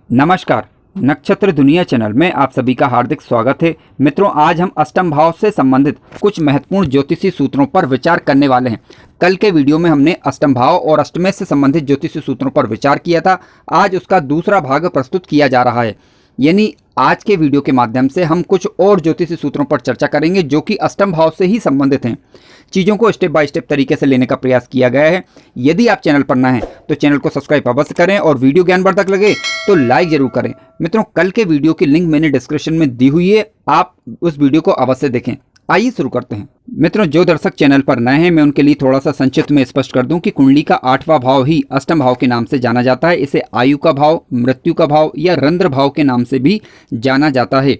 नमस्कार। नक्षत्र दुनिया चैनल में आप सभी का हार्दिक स्वागत है। मित्रों, आज हम अष्टम भाव से संबंधित कुछ महत्वपूर्ण ज्योतिषी सूत्रों पर विचार करने वाले हैं। कल के वीडियो में हमने अष्टम भाव और अष्टमेश से संबंधित ज्योतिषी सूत्रों पर विचार किया था। आज उसका दूसरा भाग प्रस्तुत किया जा रहा है। यानी आज के वीडियो के माध्यम से हम कुछ और ज्योतिषी सूत्रों पर चर्चा करेंगे जो कि अष्टम भाव से ही संबंधित हैं। चीज़ों को स्टेप बाय स्टेप तरीके से लेने का प्रयास किया गया है। यदि आप चैनल पर नए हैं तो चैनल को सब्सक्राइब अवश्य करें और वीडियो ज्ञानवर्धक लगे तो लाइक जरूर करें। मित्रों, कल के वीडियो की लिंक मैंने डिस्क्रिप्शन में दी हुई है, आप उस वीडियो को अवश्य देखें। आइए शुरू करते हैं। मित्रों, जो दर्शक चैनल पर नए हैं मैं उनके लिए थोड़ा सा संक्षिप्त में स्पष्ट कर दूं कि कुंडली का 8वां भाव ही अष्टम भाव के नाम से जाना जाता है। इसे आयु का भाव, मृत्यु का भाव या रंध्र भाव के नाम से भी जाना जाता है।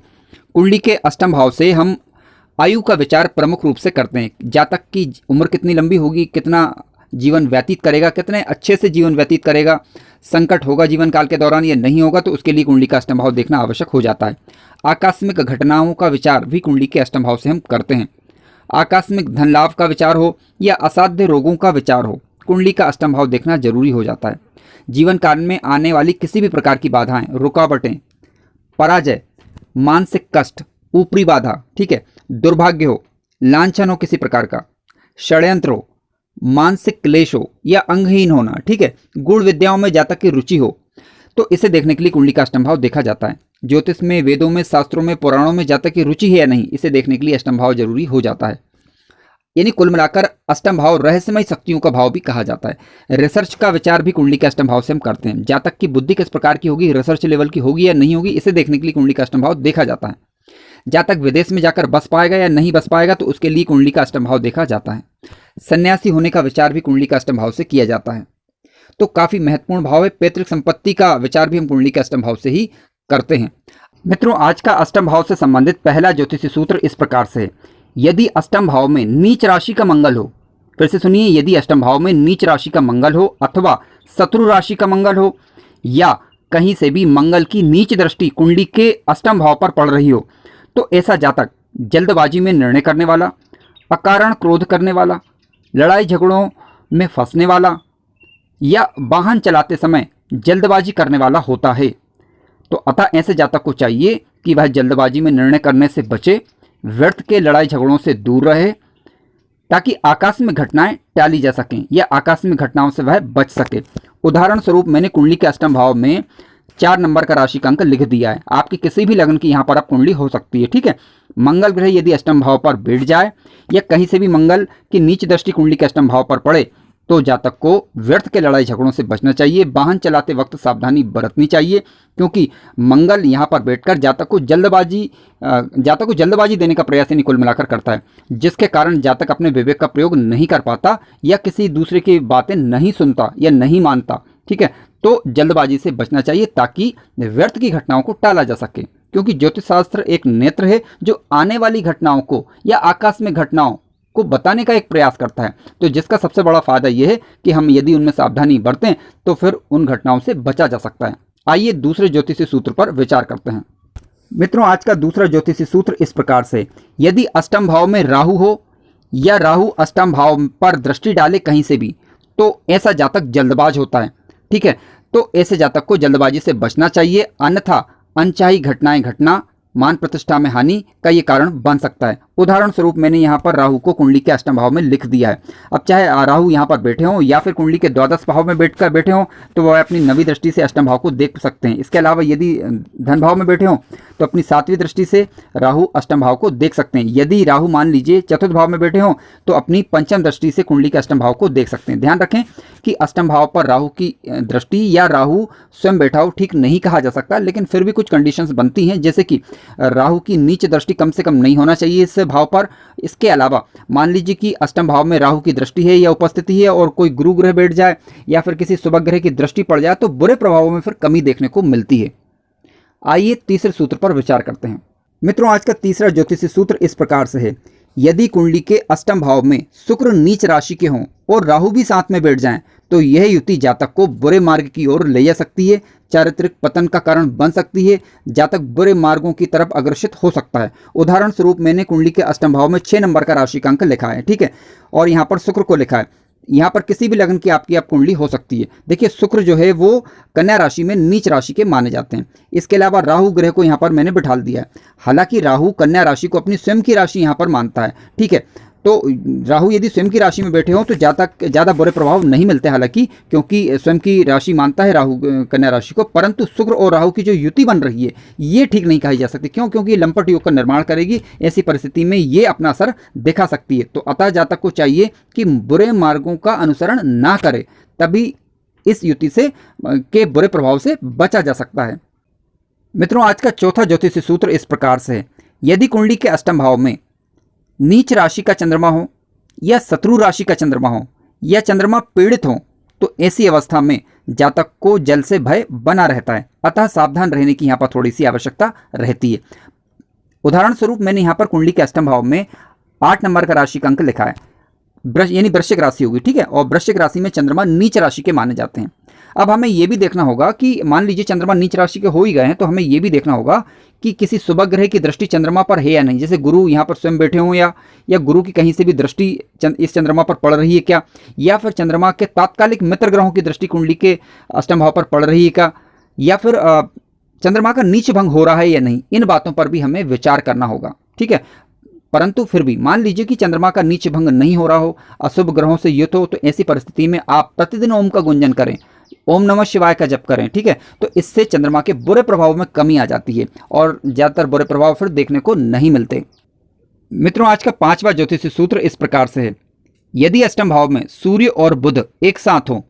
कुंडली के अष्टम भाव से हम आयु का विचार प्रमुख रूप से करते हैं। जातक की उम्र कितनी लंबी होगी, कितना जीवन व्यतीत करेगा, कितने अच्छे से जीवन व्यतीत करेगा, संकट होगा जीवन काल के दौरान या नहीं होगा, तो उसके लिए कुंडली का अष्टम भाव देखना आवश्यक हो जाता है। आकस्मिक घटनाओं का विचार भी कुंडली के अष्टम भाव से हम करते हैं। आकस्मिक धन लाभ का विचार हो या असाध्य रोगों का विचार हो, कुंडली का अष्टम भाव देखना जरूरी हो जाता है। जीवन काल में आने वाली किसी भी प्रकार की बाधाएं, रुकावटें, पराजय, मानसिक कष्ट, ऊपरी बाधा, ठीक है, दुर्भाग्य हो, लांछन हो किसी प्रकार का, षड्यंत्र हो, मानसिक क्लेश हो या अंगहीन होना, ठीक है, गुण विद्याओं में जातक की रुचि हो, तो इसे देखने के लिए कुंडली का अष्टम भाव देखा जाता है। ज्योतिष में, वेदों में, शास्त्रों में, पुराणों में जातक की रुचि है या नहीं, इसे देखने के लिए अष्टम भाव जरूरी हो जाता है। यानी कुल मिलाकर अष्टम भाव रहस्यमय शक्तियों का भाव भी कहा जाता है। रिसर्च का विचार भी कुंडली के अष्टम भाव से हम करते हैं। जातक की बुद्धि किस प्रकार की होगी, रिसर्च लेवल की होगी या नहीं होगी, इसे देखने के लिए कुंडली का अष्टम भाव देखा जाता है। जातक विदेश में जाकर बस पाएगा या नहीं बस पाएगा, तो उसके लिए कुंडली का अष्टम भाव देखा जाता है। सन्यासी होने का विचार भी कुंडली का अष्टम भाव से किया जाता है। तो काफी महत्वपूर्ण भाव है। पैतृक संपत्ति का विचार भी हम कुंडली के अष्टम भाव से ही करते हैं। मित्रों, आज का अष्टम भाव से संबंधित पहला ज्योतिषी सूत्र इस प्रकार से है। यदि अष्टम भाव में नीच राशि का मंगल हो, फिर से सुनिए, यदि अष्टम भाव में नीच राशि का मंगल हो अथवा शत्रु राशि का मंगल हो या कहीं से भी मंगल की नीच दृष्टि कुंडली के अष्टम भाव पर पड़ रही हो, तो ऐसा जातक जल्दबाजी में निर्णय करने वाला, अकारण क्रोध करने वाला, लड़ाई झगड़ों में फंसने वाला या वाहन चलाते समय जल्दबाजी करने वाला होता है। तो अतः ऐसे जातक को चाहिए कि वह जल्दबाजी में निर्णय करने से बचे, व्यर्थ के लड़ाई झगड़ों से दूर रहे, ताकि आकस्मिक घटनाएं टाली जा सकें या आकस्मिक घटनाओं से वह बच सके। उदाहरण स्वरूप मैंने कुंडली के अष्टम भाव में 4 नंबर का राशि का अंक लिख दिया है। आपकी किसी भी लग्न की यहाँ पर आप कुंडली हो सकती है, ठीक है। मंगल ग्रह यदि अष्टम भाव पर बैठ जाए या कहीं से भी मंगल की नीच दृष्टि कुंडली के अष्टम भाव पर पड़े, तो जातक को व्यर्थ के लड़ाई झगड़ों से बचना चाहिए। वाहन चलाते वक्त सावधानी बरतनी चाहिए, क्योंकि मंगल यहाँ पर बैठकर जातक को जल्दबाजी देने का प्रयास यानी कुल मिलाकर करता है, जिसके कारण जातक अपने विवेक का प्रयोग नहीं कर पाता या किसी दूसरे की बातें नहीं सुनता या नहीं मानता, ठीक है। तो जल्दबाजी से बचना चाहिए ताकि व्यर्थ की घटनाओं को टाला जा सके, क्योंकि ज्योतिष शास्त्र एक नेत्र है जो आने वाली घटनाओं को या आकस्मिक घटनाओं को बताने का एक प्रयास करता है। तो जिसका सबसे बड़ा फायदा यह है कि हम यदि उनमें सावधानी बरतें तो फिर उन घटनाओं से बचा जा सकता है। आइए दूसरे ज्योतिषी सूत्र पर विचार करते हैं। मित्रों, आज का दूसरा ज्योतिषी सूत्र इस प्रकार से, यदि अष्टम भाव में राहु हो या राहु अष्टम भाव पर दृष्टि डाले कहीं से भी, तो ऐसा जातक जल्दबाज होता है, ठीक है। तो ऐसे जातक को जल्दबाजी से बचना चाहिए, अन्यथा अनचाही घटनाएं घटना, मान प्रतिष्ठा में हानि का ये कारण बन सकता है। उदाहरण स्वरूप मैंने यहाँ पर राहु को कुंडली के अष्टम भाव में लिख दिया है। अब चाहे राहु यहाँ पर बैठे हों या फिर कुंडली के द्वादश भाव में बैठकर बैठे हों, तो वह अपनी 9वीं दृष्टि से अष्टम भाव को देख सकते हैं। इसके अलावा यदि धन भाव में बैठे हों तो अपनी 7वीं दृष्टि से राहु अष्टम भाव को देख सकते हैं। यदि राहु मान लीजिए चतुर्थ भाव में बैठे हों तो अपनी 5वीं दृष्टि से कुंडली के अष्टम भाव को देख सकते हैं। ध्यान रखें कि अष्टम भाव पर राहु की दृष्टि या राहु स्वयं बैठा हो ठीक नहीं कहा जा सकता, लेकिन फिर भी कुछ कंडीशंस बनती हैं, जैसे कि राहु की नीच दृष्टि कम से कम नहीं होना चाहिए इस भाव पर। इसके अलावा मान लीजिए कि अष्टम भाव में राहु की दृष्टि है या उपस्थिति है और कोई गुरु ग्रह बैठ जाए या फिर किसी शुभ ग्रह की दृष्टि पड़ जाए, तो बुरे प्रभावों में फिर कमी देखने को मिलती है। आइए तीसरे सूत्र पर विचार करते हैं। मित्रों, आज का तीसरा ज्योतिषी सूत्र इस प्रकार से है, यदि कुंडली के अष्टम भाव में शुक्र नीच राशि के हों और राहु भी साथ में बैठ जाएं, तो यह युति जातक को बुरे मार्ग की ओर ले जा सकती है, चारित्रिक पतन का कारण बन सकती है, जातक बुरे मार्गों की तरफ अग्रसित हो सकता है। उदाहरण स्वरूप मैंने कुंडली के अष्टम भाव में 6 नंबर का राशि का अंक लिखा है, ठीक है, और यहाँ पर शुक्र को लिखा है। यहाँ पर किसी भी लग्न की आपकी आप कुंडली हो सकती है। देखिए शुक्र जो है वो कन्या राशि में नीच राशि के माने जाते हैं। इसके अलावा राहु ग्रह को यहाँ पर मैंने बिठा दिया है। हालांकि राहु कन्या राशि को अपनी स्वयं की राशि यहाँ पर मानता है, ठीक है। तो राहु यदि स्वयं की राशि में बैठे हो तो ज़्यादा बुरे प्रभाव नहीं मिलते, हालांकि क्योंकि स्वयं की राशि मानता है राहु कन्या राशि को। परंतु शुक्र और राहु की जो युति बन रही है ये ठीक नहीं कही जा सकती। क्यों? क्योंकि ये लंपट योग का निर्माण करेगी। ऐसी परिस्थिति में ये अपना असर दिखा सकती है। तो अतः जातक को चाहिए कि बुरे मार्गों का अनुसरण ना करे, तभी इस युति से के बुरे प्रभाव से बचा जा सकता है। मित्रों, आज का चौथा ज्योतिषीय सूत्र इस प्रकार से है। यदि कुंडली के अष्टम भाव में नीच राशि का चंद्रमा हो या शत्रु राशि का चंद्रमा हो या चंद्रमा पीड़ित हो तो ऐसी अवस्था में जातक को जल से भय बना रहता है। अतः सावधान रहने की यहाँ पर थोड़ी सी आवश्यकता रहती है। उदाहरण स्वरूप मैंने यहाँ पर कुंडली के अष्टम भाव में 8 नंबर का राशि का अंक लिखा है, यानी वृश्चिक राशि होगी, ठीक है। और वृश्चिक राशि में चंद्रमा नीच राशि के माने जाते हैं। अब हमें यह भी देखना होगा कि मान लीजिए चंद्रमा नीच राशि के हो ही गए हैं, तो हमें यह भी देखना होगा कि किसी शुभ ग्रह की दृष्टि चंद्रमा पर है या नहीं। जैसे गुरु यहाँ पर स्वयं बैठे हों या गुरु की कहीं से भी दृष्टि इस चंद्रमा पर पड़ रही है क्या, या फिर चंद्रमा के तात्कालिक मित्र ग्रहों की दृष्टि कुंडली के अष्टम भाव पर पड़ रही है क्या, या फिर चंद्रमा का नीच भंग हो रहा है या नहीं। इन बातों पर भी हमें विचार करना होगा, ठीक है। परंतु फिर भी मान लीजिए कि चंद्रमा का नीच भंग नहीं हो रहा हो, अशुभ ग्रहों से युत हो, तो ऐसी परिस्थिति में आप प्रतिदिन ओम का गुंजन करें, ओम नमः शिवाय का जप करें, ठीक है। तो इससे चंद्रमा के बुरे प्रभाव में कमी आ जाती है और ज़्यादातर बुरे प्रभाव फिर देखने को नहीं मिलते। मित्रों, आज का पांचवा ज्योतिषीय सूत्र इस प्रकार से है। यदि अष्टम भाव में सूर्य और बुध एक साथ हो,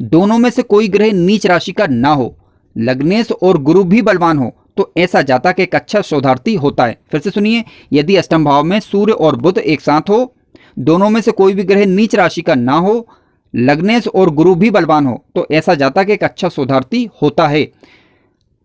दोनों में से कोई ग्रह नीच राशि का ना हो, लग्नेश और गुरु भी बलवान हो, तो ऐसा जातक एक अच्छा शोधार्थी होता है। फिर से सुनिए, यदि अष्टम भाव में सूर्य और बुध एक साथ हो, दोनों में से कोई भी ग्रह नीच राशि का ना हो, लग्नेश और गुरु भी बलवान हो, तो ऐसा जातक एक अच्छा शोधार्थी होता है।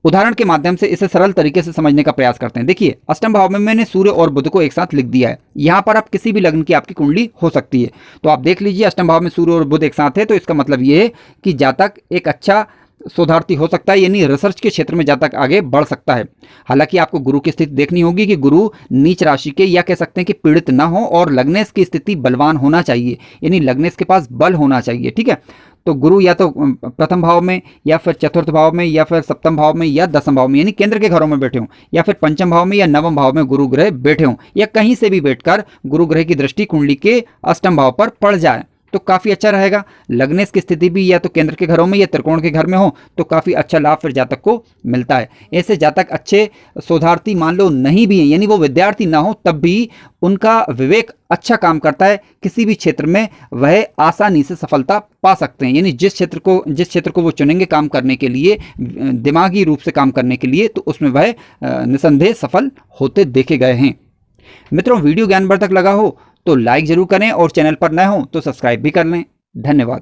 उदाहरण के माध्यम से इसे सरल तरीके से समझने का प्रयास करते हैं। देखिए, अष्टम भाव में मैंने सूर्य और बुध को एक साथ लिख दिया है। यहाँ पर आप किसी भी लग्न की आपकी कुंडली हो सकती है। तो आप देख लीजिए, अष्टम भाव में सूर्य और बुध एक साथ है, तो इसका मतलब ये है कि जातक एक अच्छा शोधार्थी हो सकता है, यानी रिसर्च के क्षेत्र में जातक आगे बढ़ सकता है। हालांकि आपको गुरु की स्थिति देखनी होगी कि गुरु नीच राशि के या कह सकते हैं कि पीड़ित ना हो, और लग्नेश की स्थिति बलवान होना चाहिए, यानी लग्नेश के पास बल होना चाहिए, ठीक है। तो गुरु या तो प्रथम भाव में या फिर चतुर्थ भाव में या फिर सप्तम भाव में या दसम भाव में, यानी केंद्र के घरों में बैठे हों, या फिर पंचम भाव में या नवम भाव में गुरु ग्रह बैठे हों, या कहीं से भी बैठकर गुरु ग्रह की दृष्टि कुंडली के अष्टम भाव पर पड़ जाए तो काफ़ी अच्छा रहेगा। लग्नेश की स्थिति भी या तो केंद्र के घरों में या त्रिकोण के घर में हो तो काफ़ी अच्छा लाभ फिर जातक को मिलता है। ऐसे जातक अच्छे शोधार्थी मान लो नहीं भी हैं, यानी वो विद्यार्थी ना हो, तब भी उनका विवेक अच्छा काम करता है। किसी भी क्षेत्र में वह आसानी से सफलता पा सकते हैं, यानी जिस क्षेत्र को वो चुनेंगे काम करने के लिए, दिमागी रूप से काम करने के लिए, तो उसमें वह निसंदेह सफल होते देखे गए हैं। मित्रों, वीडियो ज्ञानवर्धक लगा हो तो लाइक जरूर करें और चैनल पर नए हो तो सब्सक्राइब भी कर लें। धन्यवाद।